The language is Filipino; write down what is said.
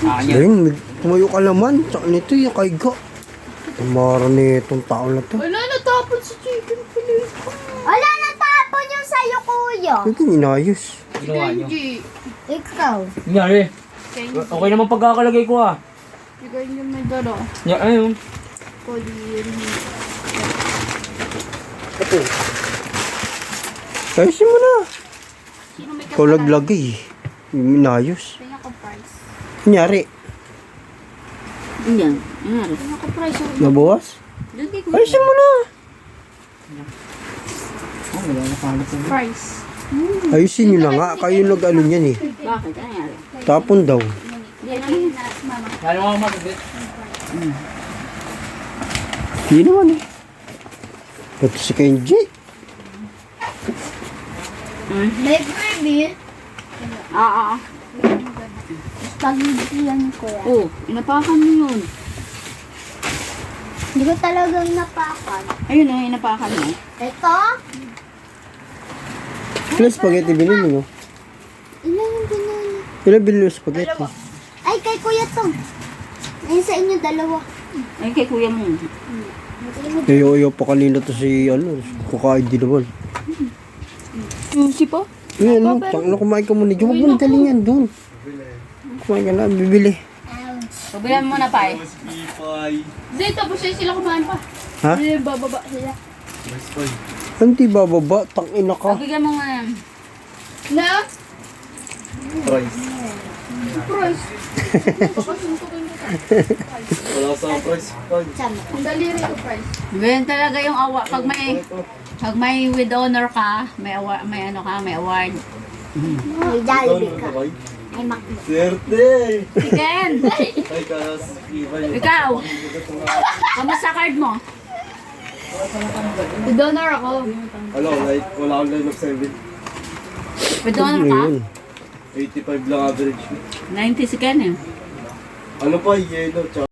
Ayun, tumayo ka naman. Tsaka nito yung kaiga. Tumara na itong tao na to. Wala, natapon si chicken fillet. Wala, natapon yung sa'yo, kuya. Ito inayos. Ginawa nyo. Genji. Ikaw. Nangyari. Okay naman pagkakalagay ko ah. Bigay niyo may dala. Ayun. Pwede yun. Ito. Ayusin mo na. Sino may Ikaw naglagay. Inayos. Tingnan ko price. Kunyari, Yan. Yan. Tingnan ko price. nabawas. Lagi ko. Ayusin mo na. Oh, wala na kalat na. Price. Ayusin nyo na nga. Kayo nag-ano niyan eh. Bakit? Ano nangyari? Tapon daw. Yan ang Kaya mo matabit. Hindi naman eh. Ito si Kenji. May baby. Ah. Pag-iiyan ko yan. Oh, inapakan mo yun. Hindi ko talagang napakan. Ayun oh, inapakan mo. Ito? Ilan spaghetti binili mo? Ilan yung binili? Ilan binili mo spaghetti? Ay, kay kuya to. Ayun sa inyo, dalawa. Ay, kay kuya mo. Yayo pa kanina to si ano. Kukain din naman. Juicy pa? Ayan ano. Tsaka na kumain ka muna. Diyan mo muna dali yan doon. Kumain ka na. Bibili. Pagbilan mo na pa eh. Hindi, tapos sila kumain pa. Ha? Hindi, bababa sila. Hindi bababa. Tangina ka. Pagbigyan mo nga yan. Na? Price. Price. Wala sa price. Ang daliri ko price. Ganyan talaga yung awa. Pag may with honor ka, may award, may ano ka, may award. May Jollibee ka. Ay, makdo. Swerte! Chicken! Ay, kanas. Ikaw! Kamusta card mo? I-donor ako. Ano, like, wala akong line of 7. With honor ka? Ayun. 85 lang average. 90 si Ken eh. Ano pa, yellow, tsaka